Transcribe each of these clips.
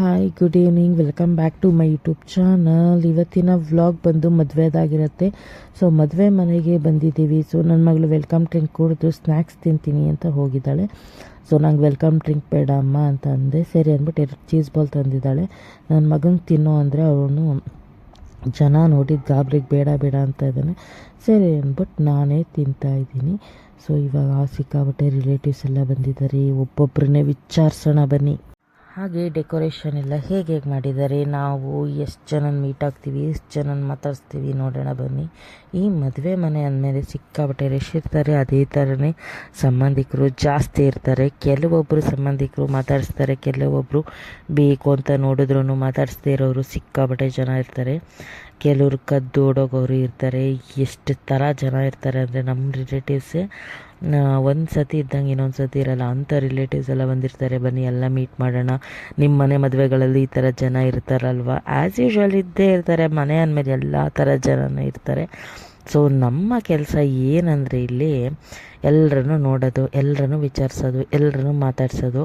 Hi, good evening. Welcome back to my YouTube channel. ಇವತ್ತಿನ vlog ಬಂದು ಮದುವೆದಾಗಿರುತ್ತೆ. So ಮದುವೆ ಮನೆಗೆ ಬಂದಿದ್ದೀವಿ. ಸೊ ನನ್ನ ಮಗಳು ವೆಲ್ಕಮ್ ಡ್ರಿಂಕ್ ಕುಡಿದು ಸ್ನ್ಯಾಕ್ಸ್ ತಿಂತೀನಿ ಅಂತ ಹೋಗಿದ್ದಾಳೆ. ಸೊ ನಂಗೆ ವೆಲ್ಕಮ್ ಡ್ರಿಂಕ್ ಬೇಡ ಅಮ್ಮ ಅಂತ ಅಂದೆ. ಸರಿ ಅಂದ್ಬಿಟ್ಟು 2 ಚೀಸ್ ಬಾಲ್ ತಂದಿದ್ದಾಳೆ. ನನ್ನ ಮಗಂಗೆ ತಿನ್ನೋ ಅಂದರೆ ಅವನು ಜನ ನೋಡಿದ ಗಾಬ್ರಿಗೆ ಬೇಡ ಬೇಡ ಅಂತ ಇದ್ದಾನೆ. ಸರಿ ಅಂದ್ಬಿಟ್ಟು ನಾನೇ ತಿಂತಾಯಿದ್ದೀನಿ. ಸೊ ಇವಾಗ ಸಿಕ್ಕಾಬಟ್ಟೆ ರಿಲೇಟಿವ್ಸ್ ಎಲ್ಲ ಬಂದಿದ್ದಾರೆ. ಒಬ್ಬೊಬ್ಬರನ್ನೇ ವಿಚಾರಿಸೋಣ ಬನ್ನಿ. ಹಾಗೆ ಡೆಕೋರೇಷನ್ ಎಲ್ಲ ಹೇಗೆ ಮಾಡಿದ್ದಾರೆ, ನಾವು ಎಷ್ಟು ಜನನ ಮೀಟ್ ಆಗ್ತೀವಿ, ಎಷ್ಟು ಜನನ ಮಾತಾಡಿಸ್ತೀವಿ ನೋಡೋಣ ಬನ್ನಿ. ಈ ಮದುವೆ ಮನೆ ಅಂದಮೇಲೆ ಸಿಕ್ಕಾಬಟ್ಟೆ ರಶ್ ಇರ್ತಾರೆ. ಅದೇ ಥರನೇ ಸಂಬಂಧಿಕರು ಜಾಸ್ತಿ ಇರ್ತಾರೆ. ಕೆಲವೊಬ್ಬರು ಸಂಬಂಧಿಕರು ಮಾತಾಡಿಸ್ತಾರೆ, ಕೆಲವೊಬ್ಬರು ಬೇಕು ಅಂತ ನೋಡಿದ್ರೂ ಮಾತಾಡಿಸ್ದೇ ಇರೋರು ಸಿಕ್ಕಾಬಟ್ಟೆ ಜನ ಇರ್ತಾರೆ. ಕೆಲವರು ಕದ್ದು ಓಡೋಗೋರು ಇರ್ತಾರೆ. ಎಷ್ಟು ಥರ ಜನ ಇರ್ತಾರೆ ಅಂದರೆ ನಮ್ಮ ರಿಲೇಟಿವ್ಸೇ ಒಂದು ಸತಿ ಇದ್ದಂಗೆ ಇನ್ನೊಂದು ಸತಿ ಇರಲ್ಲ ಅಂಥ ರಿಲೇಟಿವ್ಸ್ ಎಲ್ಲ ಬಂದಿರ್ತಾರೆ. ಬನ್ನಿ ಎಲ್ಲ ಮೀಟ್ ಮಾಡೋಣ. ನಿಮ್ಮ ಮನೆ ಮದುವೆಗಳಲ್ಲಿ ಈ ಥರ ಜನ ಇರ್ತಾರಲ್ವ, ಆ್ಯಸ್ ಯೂಶ್ವಲ್ ಇದ್ದೇ ಇರ್ತಾರೆ. ಮನೆ ಅಂದಮೇಲೆ ಎಲ್ಲ ಥರ ಜನನೇ ಇರ್ತಾರೆ. ಸೊ ನಮ್ಮ ಕೆಲಸ ಏನಂದರೆ ಇಲ್ಲಿ ಎಲ್ಲರನ್ನು ನೋಡೋದು, ಎಲ್ಲರನ್ನು ವಿಚಾರಿಸೋದು, ಎಲ್ಲರನ್ನು ಮಾತಾಡ್ಸೋದು.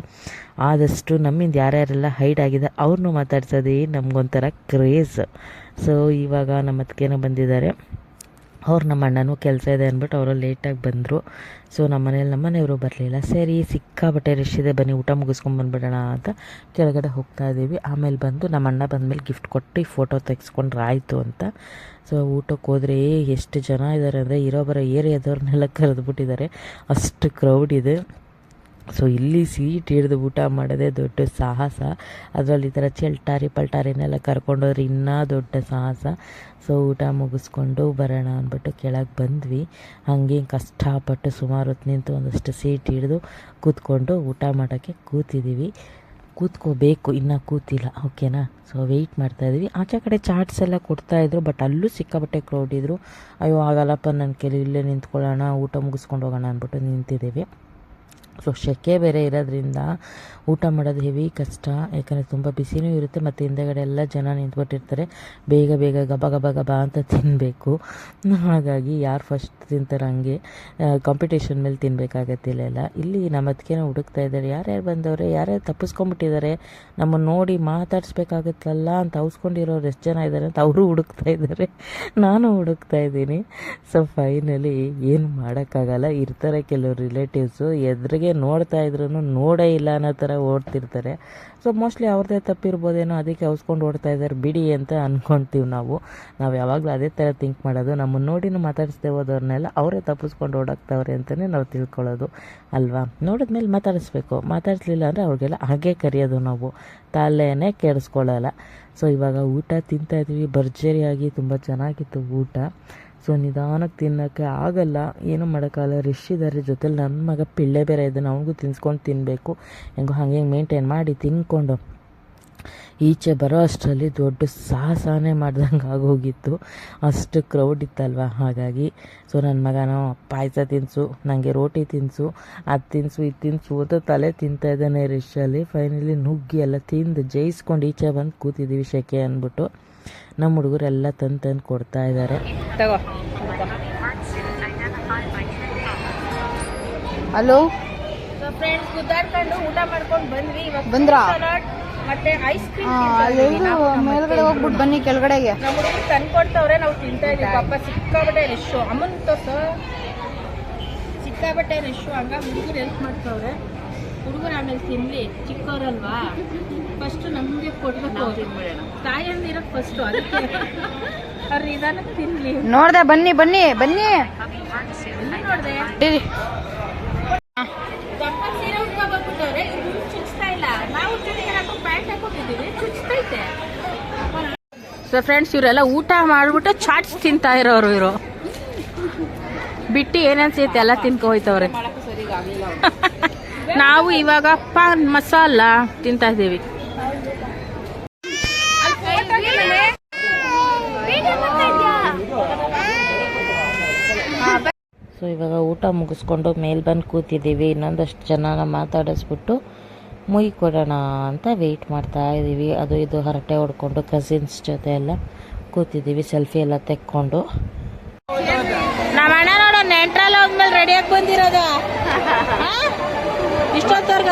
ಆದಷ್ಟು ನಮ್ಮಿಂದ ಯಾರ್ಯಾರೆಲ್ಲ ಹೈಡ್ ಆಗಿದೆ ಅವ್ರನ್ನೂ ಮಾತಾಡ್ಸೋದೇ ನಮಗೊಂಥರ ಕ್ರೇಜ್. ಸೊ ಇವಾಗ ನಮ್ಮ ಅತ್ತಿಗೆನೂ ಬಂದಿದ್ದಾರೆ. ಅವ್ರು ನಮ್ಮ ಅಣ್ಣನೂ ಕೆಲಸ ಇದೆ ಅಂದ್ಬಿಟ್ಟು ಅವರು ಲೇಟಾಗಿ ಬಂದರು. ಸೊ ನಮ್ಮ ಮನೆಯವರು ಬರಲಿಲ್ಲ. ಸರಿ ಸಿಕ್ಕಾಬಟ್ಟೆ ರಶ್ ಇದೆ, ಬನ್ನಿ ಊಟ ಮುಗಿಸ್ಕೊಂಡು ಬಂದುಬಿಡೋಣ ಅಂತ ಕೆಳಗಡೆ ಹೋಗ್ತಾ ಇದ್ದೀವಿ. ಆಮೇಲೆ ಬಂದು ನಮ್ಮ ಅಣ್ಣ ಬಂದಮೇಲೆ ಗಿಫ್ಟ್ ಕೊಟ್ಟು ಫೋಟೋ ತೆಗೆಸ್ಕೊಂಡ್ರೆ ಆಯಿತು ಅಂತ. ಸೊ ಊಟಕ್ಕೆ ಹೋದರೆ ಎಷ್ಟು ಜನ ಇದ್ದಾರೆ ಅಂದರೆ ಬರೋ ಏರಿಯಾದವ್ರನ್ನೆಲ್ಲ ಕರೆದುಬಿಟ್ಟಿದ್ದಾರೆ, ಅಷ್ಟು ಕ್ರೌಡ್ ಇದೆ. ಸೊ ಇಲ್ಲಿ ಸೀಟ್ ಹಿಡಿದು ಊಟ ಮಾಡೋದೇ ದೊಡ್ಡ ಸಾಹಸ. ಅದರಲ್ಲಿ ಈ ಥರ ಪಲ್ಟಾರಿನೆಲ್ಲ ಕರ್ಕೊಂಡೋದ್ರೆ ಇನ್ನೂ ದೊಡ್ಡ ಸಾಹಸ. ಸೊ ಊಟ ಮುಗಿಸ್ಕೊಂಡು ಬರೋಣ ಅಂದ್ಬಿಟ್ಟು ಕೆಳಗೆ ಬಂದ್ವಿ. ಹಾಗೆ ಕಷ್ಟಪಟ್ಟು ಸುಮಾರು ಹೊತ್ತು ನಿಂತು ಒಂದಷ್ಟು ಸೀಟ್ ಹಿಡಿದು ಕೂತ್ಕೊಂಡು ಊಟ ಮಾಡೋಕ್ಕೆ ಕೂತಿದ್ದೀವಿ. ಕೂತ್ಕೋಬೇಕು, ಇನ್ನೂ ಕೂತಿಲ್ಲ, ಓಕೆನಾ. ಸೊ ವೆಯ್ಟ್ ಮಾಡ್ತಾಯಿದ್ವಿ. ಆಚೆ ಕಡೆ ಚಾಟ್ಸ್ ಎಲ್ಲ ಕೊಡ್ತಾಯಿದ್ರು, ಬಟ್ ಅಲ್ಲೂ ಸಿಕ್ಕಾಬಟ್ಟೆ ಕ್ರೌಡ್ ಇದ್ದರು. ಅಯ್ಯೋ ಆಗಲ್ಲಪ್ಪ, ನನ್ನ ಕೆಲ ಇಲ್ಲೇ ನಿಂತ್ಕೊಳ್ಳೋಣ, ಊಟ ಮುಗಿಸ್ಕೊಂಡು ಹೋಗೋಣ ಅಂದ್ಬಿಟ್ಟು ನಿಂತಿದ್ದೀವಿ. ಸೊ ಸೆಕೆ ಬೇರೆ ಇರೋದ್ರಿಂದ ಊಟ ಮಾಡೋದು ಹೆವಿ ಕಷ್ಟ, ಯಾಕಂದರೆ ತುಂಬ ಬಿಸಿನೂ ಇರುತ್ತೆ. ಮತ್ತು ಹಿಂದೆಗಡೆ ಎಲ್ಲ ಜನ ನಿಂತ್ಬಿಟ್ಟಿರ್ತಾರೆ. ಬೇಗ ಗಬ ಅಂತ ತಿನ್ನಬೇಕು. ಹಾಗಾಗಿ ಯಾರು ಫಸ್ಟ್ ತಿಂತಾರೆ ಹಂಗೆ ಕಾಂಪಿಟೇಷನ್ ಮೇಲೆ ತಿನ್ನಬೇಕಾಗತ್ತಿಲ್ಲ. ಇಲ್ಲಿ ನಮ್ಮ ಅದಕ್ಕೇನೋ ಹುಡುಕ್ತಾ ಇದ್ದಾರೆ, ಯಾರ್ಯಾರು ಬಂದವ್ರೆ, ಯಾರ್ಯಾರು ತಪ್ಪಿಸ್ಕೊಂಡ್ಬಿಟ್ಟಿದ್ದಾರೆ, ನಮ್ಮನ್ನು ನೋಡಿ ಮಾತಾಡಿಸ್ಬೇಕಾಗತ್ತಲ್ಲ ಅಂತ ಅವಸ್ಕೊಂಡಿರೋರು ಎಷ್ಟು ಜನ ಇದ್ದಾರೆ ಅಂತ ಅವರು ಹುಡುಕ್ತಾ ಇದ್ದಾರೆ, ನಾನು ಹುಡುಕ್ತಾ ಇದ್ದೀನಿ. ಸೊ ಫೈನಲಿ ಏನು ಮಾಡೋಕ್ಕಾಗಲ್ಲ, ಇರ್ತಾರೆ ಕೆಲವರು ರಿಲೇಟಿವ್ಸು ಎದುರಿಗೆ ನೋಡ್ತಾ ಇದ್ರು ನೋಡೇ ಇಲ್ಲ ಅನ್ನೋ ಥರ ಓಡ್ತಿರ್ತಾರೆ. ಸೊ ಮೋಸ್ಟ್ಲಿ ಅವ್ರದ್ದೇ ತಪ್ಪಿರ್ಬೋದೇನೋ, ಅದಕ್ಕೆ ಅವಸ್ಕೊಂಡು ಓಡ್ತಾ ಇದ್ದಾರೆ ಬಿಡಿ ಅಂತ ಅಂದ್ಕೊಳ್ತೀವಿ ನಾವು ಯಾವಾಗಲೂ ಅದೇ ಥರ ಥಿಂಕ್ ಮಾಡೋದು. ನಮ್ಮನ್ನು ನೋಡಿನೂ ಮಾತಾಡಿಸ್ದೇ ಹೋದವ್ರನ್ನೆಲ್ಲ ಅವರೇ ತಪ್ಪಿಸ್ಕೊಂಡು ಓಡಾಕ್ತವ್ರೆ ಅಂತಲೇ ನಾವು ತಿಳ್ಕೊಳ್ಳೋದು ಅಲ್ವಾ. ನೋಡಿದ್ಮೇಲೆ ಮಾತಾಡಿಸ್ಲಿಲ್ಲ ಅಂದರೆ ಅವ್ರಿಗೆಲ್ಲ ಹಾಗೆ ಕರೆಯೋದು ನಾವು, ತಲೆನೇ ಕೆಡಿಸ್ಕೊಳ್ಳಲ್ಲ. ಸೊ ಇವಾಗ ಊಟ ತಿಂತಾಯಿದ್ವಿ, ಭರ್ಜರಿಯಾಗಿ ತುಂಬ ಚೆನ್ನಾಗಿತ್ತು ಊಟ. ಸೊ ನಿಧಾನಕ್ಕೆ ತಿನ್ನೋಕ್ಕೆ ಆಗಲ್ಲ, ಏನೂ ಮಾಡೋಕ್ಕಾಗಲ್ಲ, ರಶ್ ಇದ್ದಾರೆ. ಜೊತೆಲಿ ನನ್ನ ಮಗ ಪಿಳ್ಳೆ ಬೇರೆ ಇದ್ದಾನೆ, ಅವನಿಗೂ ತಿನ್ಸ್ಕೊಂಡು ತಿನ್ನಬೇಕು. ಹಾಗೆ ಮೇಂಟೈನ್ ಮಾಡಿ ತಿನ್ಕೊಂಡು ಈಚೆ ಬರೋ ಅಷ್ಟರಲ್ಲಿ ದೊಡ್ಡ ಸಾಹಸನೇ ಮಾಡ್ದಂಗೆ ಆಗೋಗಿತ್ತು, ಅಷ್ಟು ಕ್ರೌಡ್ ಇತ್ತಲ್ವ. ಹಾಗಾಗಿ ಸೊ ನನ್ನ ಮಗನೋ ಪಾಯಸ ತಿನ್ನಿಸು, ನನಗೆ ರೋಟಿ ತಿನ್ನಿಸು, ಅದು ತಿನ್ನಿಸು, ಇದು ತಿನ್ನಿಸು ಅಂತ ತಲೆ ತಿಂತಾಯಿದ್ದಾನೆ ರಶಲ್ಲಿ. ಫೈನಲಿ ನುಗ್ಗಿ ಎಲ್ಲ ತಿಂದು ಜಯಿಸ್ಕೊಂಡು ಈಚೆ ಬಂದು ಕೂತಿದ್ದೀವಿ ಸೆಕೆ ಅಂದ್ಬಿಟ್ಟು. ನಮ್ಮ ಹುಡುಗರೆಲ್ಲ ತಂದು ಕೊಡ್ತಾ ಇದ್ದಾರೆ. ಹಲೋ ಫ್ರೆಂಡ್ಸ್, ಗುದ್ದಾಡ್ಕೊಂಡು ಊಟ ಮಾಡ್ಕೊಂಡು ಬಂದ್ವಿ. ಇವಾಗ ಬಂದ್ರಾ? ಮತ್ತೆ ಐಸ್ ಕ್ರೀಮ್ ಮೇಲ್ಗಡೆ ಹೋಗ್ಬಿಟ್ಟು ಬನ್ನಿ ಕೆಳಗಡೆಗೆ. ನಮ್ಮ ಹುಡುಗರು ತಂದ್ಕೊಡ್ತವ್ರೆ, ನಾವು ತಿಂತಾ ಇದೀವಿ. ಪಾಪ ಸಿಕ್ಕಾಬಟ್ಟೆ ರೆಶ್ಶು, ಅಮ್ಮನ್ ತೋರ್ಸ ಸಿಕ್ಕಾಬಟ್ಟೆ ರೆಶ್ಶು. ಹಂಗಾಗಿ ಹುಡುಗರು ಹೆಲ್ಪ್ ಮಾಡ್ತವ್ರೆ. ಹುಡುಗರು ಆಮೇಲೆ ತಿನ್ಲಿ, ಚಿಕ್ಕವ್ರಲ್ವಾ, ಫಸ್ಟ್ ನಮಗೆ ಕೊಡ್ಬೇಕು. ತಾಯಂದಿರೋದು ಫಸ್ಟು, ಅದಕ್ಕೆ ಅವ್ರು ನಿಧಾನಕ್ಕೆ ತಿನ್ಲಿ. ನೋಡ್ದೆ ಬನ್ನಿ ಬನ್ನಿ ಬನ್ನಿ. ನೋಡ್ದೆ ದಪ್ಪ ಸೀರೆ ಉಟ್ಕೊಬಂದ್ಬಿಟ್ಟವ್ರೆ, ಇವ್ರು ಚುಚ್ತಾ ಇಲ್ಲ. ನಾವು ಪ್ಯಾಂಟ್ ಹಾಕೊಂಡಿದ್ದೀವಿ, ಚುಚ್ತೈತೆ. ಸೊ ಫ್ರೆಂಡ್ಸ್, ಇವರೆಲ್ಲ ಊಟ ಮಾಡ್ಬಿಟ್ಟು ಚಾಟ್ಸ್ ತಿಂತಾ ಇರೋರು. ಇವರು ಬಿಟ್ಟು ಏನನ್ಸೈತೆ ಎಲ್ಲ ತಿನ್ಕೊ ಹೋಯ್ತವ್ರೆ. ನಾವು ಇವಾಗ ಪಾನ್ ಮಸಾಲ ತಿಂತಾ ಇದ್ದೀವಿ. ಸೊ ಇವಾಗ ಊಟ ಮುಗಿಸ್ಕೊಂಡು ಮೇಲೆ ಬಂದು ಕೂತಿದ್ದೀವಿ. ಇನ್ನೊಂದಷ್ಟು ಜನನ ಮಾತಾಡಿಸ್ಬಿಟ್ಟು ಮುಯಿ ಕೊಡೋಣ ಅಂತ ವೆಯ್ಟ್ ಮಾಡ್ತಾ ಇದ್ದೀವಿ. ಅದು ಇದು ಹರಟೆ ಹೊಡ್ಕೊಂಡು ಕಸಿನ್ಸ್ ಜೊತೆ ಎಲ್ಲ ಕೂತಿದ್ದೀವಿ, ಸೆಲ್ಫಿ ಎಲ್ಲ ತೆಕ್ಕೊಂಡು. ನಮ್ಮ ಅಣ್ಣ ನೋಡೋ ನೆಂಟ್ರಲ್ಲಿ ಹೋದ್ಮೇಲೆ ರೆಡಿಯಾಗಿ ಬಂದಿರೋದು ಇಷ್ಟೊತ್ತರ್ಗ.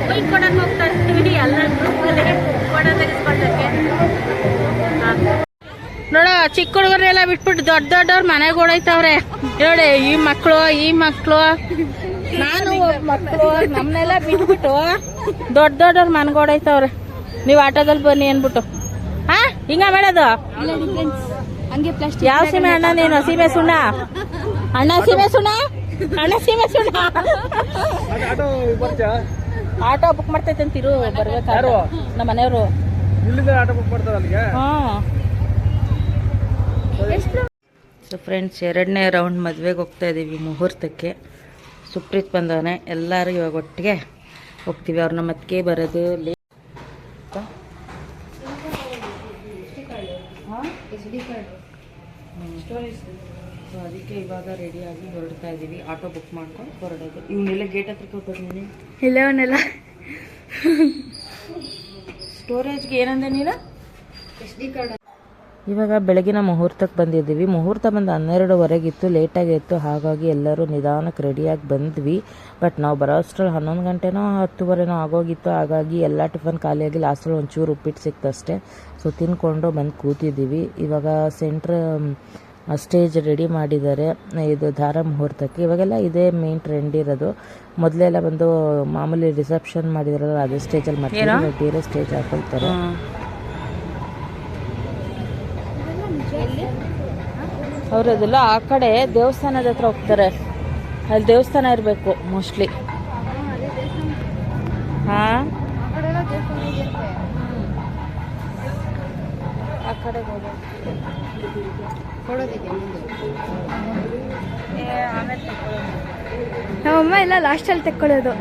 ಬೈಕ್ ಕೊಡಕ್ಕೆ ಹೋಗ್ತಾ ಇರ್ತೀವಿ ಎಲ್ಲ ಗ್ರೂಪಲ್ಲಿ ಫೋಟೋ ತೆಗೆಸ್ಕೊಳ್ಳೋಕ್ಕೆ. ನೋಡ ಚಿಕ್ಕ ಹುಡುಗರೆಲ್ಲ ಬಿಟ್ಬಿಟ್ಟು ದೊಡ್ಡವ್ರ ಮನೆಗೆ ಓಡೈತವ್ರೆ ನೋಡಿ. ಈ ಮಕ್ಕಳು ನಾನು ಮಕ್ಕಳು ನಮ್ಮನ್ನೆಲ್ಲ ಬಿಟ್ಬಿಟ್ಟು ದೊಡ್ಡವ್ರ ಮನೆಗೆ ಓಡೈತವ್ರೆ. ನೀವು ಆಟೋದಲ್ಲಿ ಬನ್ನಿ ಅನ್ಬಿಟ್ಟು ಹಿಂಗ ಮಾಡೋದು. ಯಾವ ಸೀಮೆ ಅಣ್ಣ ನೀನು? ಸೀಮೆ ಸುಣ್ಣ ಅಣ್ಣ, ಸೀಮೆ ಸುಣ್ಣ ಅಣ್ಣ, ಸೀಮೆ ಸುಣ್ಣ. ಆಟೋ ಬುಕ್ ಮಾಡ್ತೈತೆ ಅಂತೀರು ಬರ್ಬೇಕಾದ್ರು ನಮ್ಮ ಮನೆಯವರು. ಸೊ ಫ್ರೆಂಡ್ಸ್, 2ನೇ ರೌಂಡ್ ಮದುವೆಗೆ ಹೋಗ್ತಾ ಇದ್ದೀವಿ ಮುಹೂರ್ತಕ್ಕೆ. ಸುಪ್ರೀತ್ ಬಂದವನೆ, ಎಲ್ಲರೂ ಇವಾಗ ಒಟ್ಟಿಗೆ ಹೋಗ್ತೀವಿ. ಅವ್ರನ್ನ ಮತ್ತೆ ಬರೋದು ಲೇಟ್. ಸೊ ಅದಕ್ಕೆ ಇವಾಗ ರೆಡಿಯಾಗಿ ಹೊರಡ್ತಾ ಇದ್ದೀವಿ. ಆಟೋ ಬುಕ್ ಮಾಡ್ಕೊಂಡು ಹೊರಡೋದು. ಇವನ್ನೆಲ್ಲ ಗೇಟ್ ಹತ್ರಕ್ಕೆ ಹೋಗ್ತೀನಿ. ಇಲ್ಲವನ್ನೆಲ್ಲ ಸ್ಟೋರೇಜ್ಗೆ ಏನಂದೆ ನೀನು? ಇವಾಗ ಬೆಳಗಿನ ಮುಹೂರ್ತಕ್ಕೆ ಬಂದಿದ್ದೀವಿ. ಮುಹೂರ್ತ ಬಂದು 12:15 ಲೇಟಾಗಿತ್ತು. ಹಾಗಾಗಿ ಎಲ್ಲರೂ ನಿಧಾನಕ್ಕೆ ರೆಡಿಯಾಗಿ ಬಂದ್ವಿ. ಬಟ್ ನಾವು ಬರೋ ಅಷ್ಟರಲ್ಲಿ 11 ಗಂಟೆನೋ 10:15 ಆಗೋಗಿತ್ತು. ಹಾಗಾಗಿ ಎಲ್ಲ ಟಿಫನ್ ಖಾಲಿಯಾಗಿ ಲಾಸ್ಟಲ್ಲಿ ಒಂಚೂರು ಉಪ್ಪಿಟ್ಟು ಸಿಕ್ತಷ್ಟೇ. ಸೊ ತಿನ್ಕೊಂಡು ಬಂದು ಕೂತಿದ್ದೀವಿ. ಇವಾಗ ಸ್ಟೇಜ್ ರೆಡಿ ಮಾಡಿದ್ದಾರೆ ಇದು ಧಾರ ಮುಹೂರ್ತಕ್ಕೆ. ಇವಾಗೆಲ್ಲ ಇದೇ ಮೇನ್ ಟ್ರೆಂಡ್ ಇರೋದು. ಮೊದಲೆಲ್ಲ ಬಂದು ಮಾಮೂಲಿ ರಿಸೆಪ್ಷನ್ ಮಾಡಿದಾರಲ್ಲ ಅದೇ ಸ್ಟೇಜಲ್ಲಿ ಮಾಡ್ತಾರೆ, ಬೇರೆ ಸ್ಟೇಜ್ ಹಾಕೊಳ್ತಾರೆ. ಅವರದೆಲ್ಲ ಆ ಕಡೆ ದೇವಸ್ಥಾನದ ಹತ್ರ ಹೋಗ್ತಾರೆ. ಅಲ್ಲಿ ದೇವಸ್ಥಾನ ಇರಬೇಕು ಮೋಸ್ಟ್ಲಿ. ಹಾಂ, ಆ ಕಡೆ ನಮ್ಮಮ್ಮ ಎಲ್ಲ ಲಾಸ್ಟಲ್ಲಿ ತೆಕ್ಕೊಳ್ಳೋದು.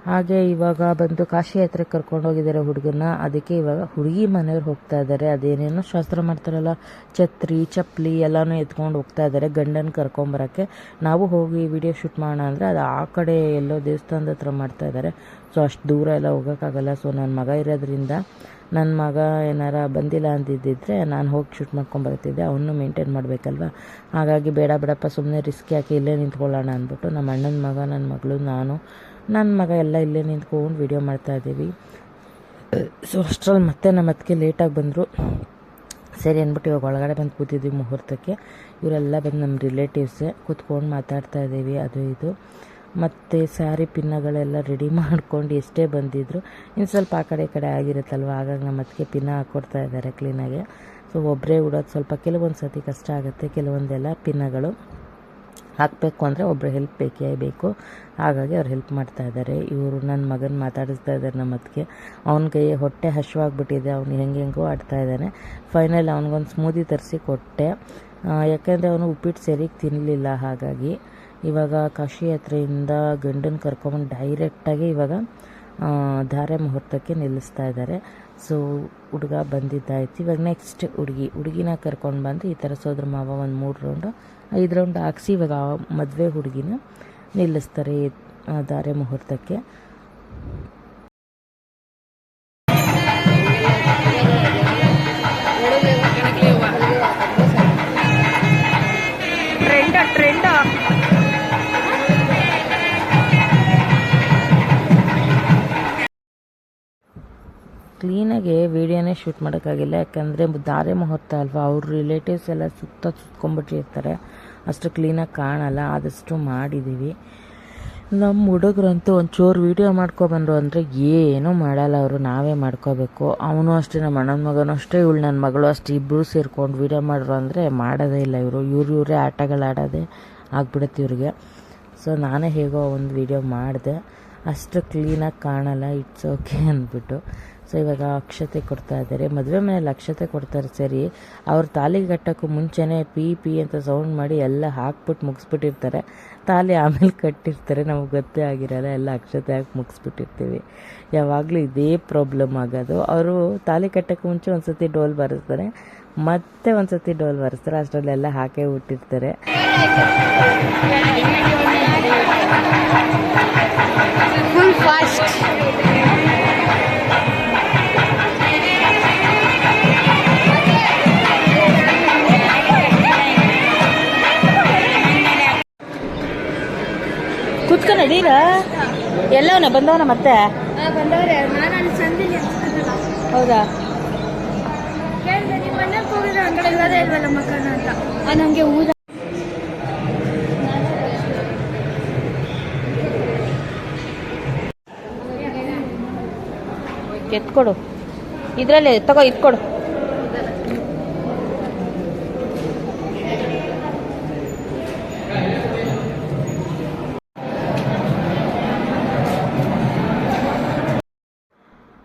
ಹಾಗೆ ಇವಾಗ ಬಂದು ಕಾಶಿ ಯಾತ್ರೆಗೆ ಕರ್ಕೊಂಡು ಹೋಗಿದ್ದಾರೆ ಹುಡುಗನ. ಅದಕ್ಕೆ ಇವಾಗ ಹುಡುಗಿ ಮನೆಯವ್ರು ಹೋಗ್ತಾ ಇದ್ದಾರೆ. ಅದೇನೇನೋ ಶಾಸ್ತ್ರ ಮಾಡ್ತಾರಲ್ಲ, ಛತ್ರಿ ಚಪ್ಪಲಿ ಎಲ್ಲನೂ ಎತ್ಕೊಂಡು ಹೋಗ್ತಾ ಇದ್ದಾರೆ ಗಂಡನ ಕರ್ಕೊಂಬರೋಕ್ಕೆ. ನಾವು ಹೋಗಿ ವಿಡಿಯೋ ಶೂಟ್ ಮಾಡೋಣ ಅಂದರೆ ಅದು ಆ ಕಡೆ ಎಲ್ಲೋ ದೇವಸ್ಥಾನದ ಹತ್ರ ಮಾಡ್ತಾ ಇದ್ದಾರೆ. ಸೊ ಅಷ್ಟು ದೂರ ಎಲ್ಲ ಹೋಗೋಕ್ಕಾಗಲ್ಲ. ಸೊ ನನ್ನ ಮಗ ಇರೋದ್ರಿಂದ ನನ್ನ ಮಗ ಏನಾರ ಬಂದಿಲ್ಲ ಅಂತಿದ್ದಿದ್ರೆ ನಾನು ಹೋಗಿ ಶೂಟ್ ಮಾಡ್ಕೊಂಬರ್ತಿದ್ದೆ. ಅವನು ಮೇಂಟೈನ್ ಮಾಡಬೇಕಲ್ವ. ಹಾಗಾಗಿ ಬೇಡ ಬಿಡಪ್ಪ, ಸುಮ್ಮನೆ ರಿಸ್ಕ್ ಯಾಕೆ, ಇಲ್ಲೇ ನಿಂತ್ಕೊಳ್ಳೋಣ ಅಂದ್ಬಿಟ್ಟು ನಮ್ಮ ಅಣ್ಣನ ಮಗ, ನನ್ನ ಮಗಳು, ನಾನು, ನನ್ನ ಮಗ ಎಲ್ಲ ಇಲ್ಲೇ ನಿಂತ್ಕೊಂಡು ವಿಡಿಯೋ ಮಾಡ್ತಾಯಿದ್ದೀವಿ. ಸೊ ಅಷ್ಟರಲ್ಲಿ ಮತ್ತೆ ನಮ್ಮ ಅದಕ್ಕೆ ಲೇಟಾಗಿ ಬಂದರು. ಸರಿ ಅಂದ್ಬಿಟ್ಟು ಇವಾಗ ಒಳಗಡೆ ಬಂದು ಕೂತಿದ್ವಿ ಮುಹೂರ್ತಕ್ಕೆ. ಇವರೆಲ್ಲ ಬಂದು ನಮ್ಮ ರಿಲೇಟಿವ್ಸೇ ಕೂತ್ಕೊಂಡು ಮಾತಾಡ್ತಾ ಇದ್ದೀವಿ ಅದು ಇದು. ಮತ್ತು ಸ್ಯಾರಿ ಪಿನ್ನಗಳೆಲ್ಲ ರೆಡಿ ಮಾಡ್ಕೊಂಡು ಎಷ್ಟೇ ಬಂದಿದ್ರು ಇನ್ನು ಸ್ವಲ್ಪ ಆ ಕಡೆ ಈ ಕಡೆ ಆಗಿರುತ್ತಲ್ವ, ಹಾಗಾಗಿ ನಮ್ಮ ಅದಕ್ಕೆ ಪಿನ್ನ ಹಾಕ್ಕೊಡ್ತಾ ಇದ್ದಾರೆ ಕ್ಲೀನಾಗೆ. ಸೊ ಒಬ್ಬರೇ ಉಡೋದು ಸ್ವಲ್ಪ ಕೆಲವೊಂದು ಸತಿ ಕಷ್ಟ ಆಗುತ್ತೆ. ಕೆಲವೊಂದೆಲ್ಲ ಪಿನ್ನಗಳು ಹಾಕಬೇಕು ಅಂದರೆ ಒಬ್ಬರು ಹೆಲ್ಪ್ ಬೇಕೇ ಬೇಕು. ಹಾಗಾಗಿ ಅವ್ರು ಹೆಲ್ಪ್ ಮಾಡ್ತಾ ಇದ್ದಾರೆ. ಇವರು ನನ್ನ ಮಗನ ಮಾತಾಡಿಸ್ತಾ ಇದ್ದಾರೆ ನಮ್ಮ ಅದಕ್ಕೆ. ಅವನಿಗೆ ಹೊಟ್ಟೆ ಹಶ್ವಾಗ್ಬಿಟ್ಟಿದೆ, ಅವ್ನು ಹೆಂಗೆಂಗೋ ಆಡ್ತಾ ಇದ್ದಾನೆ. ಫೈನಲ್ ಅವ್ನಿಗೊಂದು ಸ್ಮೂದಿ ತರಿಸಿ ಕೊಟ್ಟೆ, ಯಾಕೆಂದರೆ ಅವನು ಉಪ್ಪಿಟ್ಟು ಸರಿಗೆ ತಿನ್ನಲಿಲ್ಲ. ಹಾಗಾಗಿ ಇವಾಗ ಕಾಶಿ ಯಾತ್ರೆಯಿಂದ ಗಂಡನ ಕರ್ಕೊಂಬಂದು ಡೈರೆಕ್ಟಾಗಿ ಇವಾಗ ಧಾರೆ ಮುಹೂರ್ತಕ್ಕೆ ನಿಲ್ಲಿಸ್ತಾ ಇದ್ದಾರೆ. ಸೊ ಹುಡುಗ ಬಂದಿದ್ದಾಯ್ತು. ಇವಾಗ ನೆಕ್ಸ್ಟ್ ಹುಡುಗಿನ ಕರ್ಕೊಂಡು ಬಂದು ಈ ಥರ ಸೋದರ ಮಾವ ಒಂದು 3 ರೌಂಡ್ 5 ರೌಂಡ್ ಹಾಕ್ಸಿ ಇವಾಗ ಮದುವೆ ಹುಡುಗಿನ ನಿಲ್ಲಿಸ್ತಾರೆ ಧಾರೆ ಮುಹೂರ್ತಕ್ಕೆ. ಟ್ರೆಂಡ್ ಕ್ಲೀನಾಗಿ ವೀಡಿಯೋನೇ ಶೂಟ್ ಮಾಡೋಕ್ಕಾಗಿಲ್ಲ. ಯಾಕಂದರೆ ಧಾರೆ ಮುಹೂರ್ತ ಅಲ್ವಾ, ಅವ್ರ ರಿಲೇಟಿವ್ಸ್ ಎಲ್ಲ ಸುತ್ಕೊಂಡ್ಬಿಟ್ಟಿರ್ತಾರೆ, ಅಷ್ಟು ಕ್ಲೀನಾಗಿ ಕಾಣಲ್ಲ. ಆದಷ್ಟು ಮಾಡಿದ್ದೀವಿ. ನಮ್ಮ ಹುಡುಗರಂತೂ ಒಂಚೂರು ವೀಡಿಯೋ ಮಾಡ್ಕೊಬಂದರು ಅಂದರೆ ಏನೂ ಮಾಡಲ್ಲ ಅವರು, ನಾವೇ ಮಾಡ್ಕೋಬೇಕು. ಅವನು ಅಷ್ಟೇ, ನಮ್ಮ ಅಣ್ಣನ ಮಗನೂ ಅಷ್ಟೇ, ಇವಳು ನನ್ನ ಮಗಳು ಅಷ್ಟೇ, ಇಬ್ಬರು ಸೇರ್ಕೊಂಡು ವೀಡಿಯೋ ಮಾಡ್ರು ಅಂದರೆ ಮಾಡೋದೇ ಇಲ್ಲ. ಇವರೇ ಆಟಗಳಾಡೋದೇ ಆಗ್ಬಿಡುತ್ತೆ ಇವ್ರಿಗೆ. ಸೊ ನಾನೇ ಹೇಗೋ ಒಂದು ವೀಡಿಯೋ ಮಾಡಿದೆ, ಅಷ್ಟು ಕ್ಲೀನಾಗಿ ಕಾಣಲ್ಲ, ಇಟ್ಸ್ ಓಕೆ ಅಂದ್ಬಿಟ್ಟು. ಸೊ ಇವಾಗ ಅಕ್ಷತೆ ಕೊಡ್ತಾ ಇದ್ದಾರೆ. ಮದುವೆ ಮನೇಲಿ ಅಕ್ಷತೆ ಕೊಡ್ತಾರೆ ಸರಿ, ಅವ್ರು ತಾಲಿ ಕಟ್ಟೋಕ್ಕೂ ಮುಂಚೆನೇ ಪಿ ಅಂತ ಸೌಂಡ್ ಮಾಡಿ ಎಲ್ಲ ಹಾಕ್ಬಿಟ್ಟು ಮುಗಿಸ್ಬಿಟ್ಟಿರ್ತಾರೆ. ತಾಲಿ ಆಮೇಲೆ ಕಟ್ಟಿರ್ತಾರೆ, ನಮಗೆ ಗೊತ್ತೇ ಆಗಿರಲ್ಲ, ಎಲ್ಲ ಅಕ್ಷತೆ ಹಾಕಿ ಮುಗಿಸ್ಬಿಟ್ಟಿರ್ತೀವಿ. ಯಾವಾಗಲೂ ಇದೇ ಪ್ರಾಬ್ಲಮ್ ಆಗೋದು. ಅವರು ತಾಲಿ ಕಟ್ಟೋಕ್ಕೂ ಮುಂಚೆ ಒಂದು ಸತಿ ಡೋಲ್ ಬಾರಿಸ್ತಾರೆ, ಮತ್ತೆ ಒಂದು ಸತಿ ಡೋಲ್ ಬಾರಿಸ್ತಾರೆ, ಅಷ್ಟರಲ್ಲೆಲ್ಲ ಹಾಕೇ ಬಿಟ್ಟಿರ್ತಾರೆ. Full fast. ಕುತ್ಕೊ ನಡೀರ ಎಲ್ಲವನ ಬಂದವನ ಮತ್ತೆ ಬಂದವ್ರೆ ನಾನು ಅಲ್ಲಿ ಸಂದಿನಿ ಹೌದಾ ಕೇಳಿದೆ ನಿಮ್ಮ ಮನೆಗೆ ಹೋಗಿದ್ರೆ ಅಂತ ಇರೋದೇ ಇಲ್ವಲ್ಲ ಮಕ್ಕಳ ಅಂತ ನನಗೆ ಊರ ಎತ್ಕೊಡು ಇದ್ರಲ್ಲಿ ತಗೋ ಇಟ್ಕೊಡು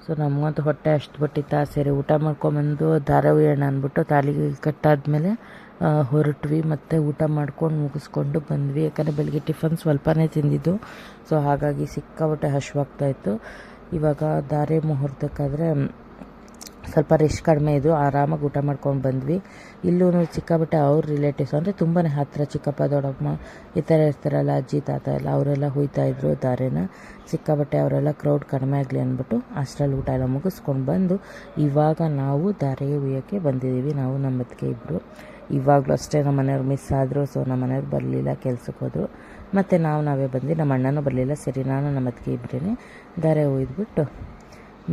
ಸೊ ನಮಗಂತೂ ಹೊಟ್ಟೆ ಅಷ್ಟು ಬಿಟ್ಟಿತ್ತು ಸೇರಿ ಊಟ ಮಾಡ್ಕೊಂಬಂದು ದಾರ ಉಯ್ಯೋಣ ಅಂದ್ಬಿಟ್ಟು ತಾಲಿಗೆ ಕಟ್ಟಾದ್ಮೇಲೆ ಹೊರಟ್ವಿ ಮತ್ತು ಊಟ ಮಾಡ್ಕೊಂಡು ಮುಗಿಸ್ಕೊಂಡು ಬಂದ್ವಿ. ಯಾಕಂದರೆ ಬೆಳಗ್ಗೆ ಟಿಫನ್ ಸ್ವಲ್ಪನೇ ತಿಂದಿದ್ದು, ಸೊ ಹಾಗಾಗಿ ಸಿಕ್ಕಾಪಟ್ಟೆ ಹಶ್ವಾಗ್ತಾಯಿತ್ತು. ಇವಾಗ ದಾರೆ ಮುಹೂರ್ತಕ್ಕಾದರೆ ಸ್ವಲ್ಪ ರೆಸ್ಟ್ ಕಡಿಮೆ ಇದು, ಆರಾಮಾಗಿ ಊಟ ಮಾಡ್ಕೊಂಡು ಬಂದ್ವಿ. ಇಲ್ಲೂ ಸಿಕ್ಕಾಪಟ್ಟೆ ಅವ್ರ ರಿಲೇಟಿವ್ಸ್ ಅಂದರೆ ತುಂಬಾ ಹತ್ತಿರ ಚಿಕ್ಕಪ್ಪ ದೊಡ್ಡಮ್ಮ ಈ ಥರ ಇರ್ತಾರಲ್ಲ, ಅಜ್ಜಿ ತಾತ ಎಲ್ಲ ಅವರೆಲ್ಲ ಹುಯ್ತಾಯಿದ್ರು ದಾರೆನ. ಸಿಕ್ಕಾಪಟ್ಟೆ ಅವರೆಲ್ಲ ಕ್ರೌಡ್ ಕಡಿಮೆ ಆಗಲಿ ಅಂದ್ಬಿಟ್ಟು ಅಷ್ಟರಲ್ಲಿ ಊಟ ಎಲ್ಲ ಮುಗಿಸ್ಕೊಂಡು ಬಂದು ಇವಾಗ ನಾವು ದಾರೆ ಹುಯ್ಯೋಕ್ಕೆ ಬಂದಿದ್ದೀವಿ. ನಾವು ನಮ್ಮ ಅತ್ತಿಗೆ ಇಬ್ಬರು ಇವಾಗಲೂ ಅಷ್ಟೇ ನಮ್ಮ ಮನೆಯವ್ರು ಮಿಸ್ ಆದರು. ಸೊ ನಮ್ಮ ಮನೆಯವ್ರು ಬರಲಿಲ್ಲ, ಕೆಲ್ಸಕ್ಕೆ ಹೋದರು. ಮತ್ತು ನಾವೇ ಬಂದು ನಮ್ಮ ಅಣ್ಣನೂ ಬರಲಿಲ್ಲ. ಸರಿ ನಾನು ನಮ್ಮ ಅತ್ತಿಗೆ ಇಬ್ಬರೇ ದಾರೆ ಹುಯ್ದುಬಿಟ್ಟು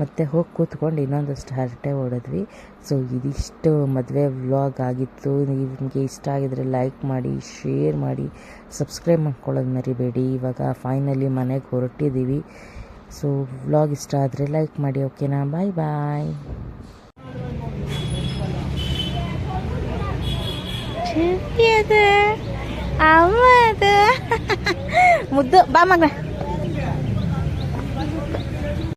ಮತ್ತು ಹೋಗಿ ಕೂತ್ಕೊಂಡು ಇನ್ನೊಂದಷ್ಟು ಹರಟೆ ಹೊಡೆದ್ವಿ. ಸೊ ಇದಿಷ್ಟು ಮದುವೆ ವ್ಲಾಗ್ ಆಗಿತ್ತು. ನಿಮಗೆ ಇಷ್ಟ ಆಗಿದರೆ ಲೈಕ್ ಮಾಡಿ, ಶೇರ್ ಮಾಡಿ, ಸಬ್ಸ್ಕ್ರೈಬ್ ಮಾಡ್ಕೊಳ್ಳೋದು ಮರಿಬೇಡಿ. ಇವಾಗ ಫೈನಲಿ ಮನೆಗೆ ಹೊರಟಿದ್ದೀವಿ. ಸೊ ವ್ಲಾಗ್ ಇಷ್ಟ ಆದರೆ ಲೈಕ್ ಮಾಡಿ. ಓಕೆನಾ? ಬಾಯ್ ಬಾಯ್. ಮುದ್ದು ಬಾ ಮಗ.